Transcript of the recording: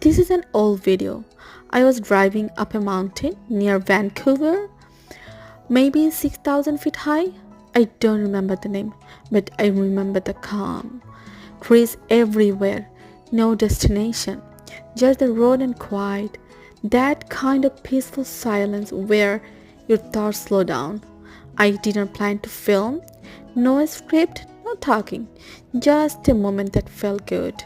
This is an old video. I was driving up a mountain near Vancouver, maybe 6,000 feet high. I don't remember the name, but I remember the calm. Trees everywhere, no destination, just the road and quiet. That kind of peaceful silence where your thoughts slow down. I didn't plan to film, no script, no talking, just a moment that felt good.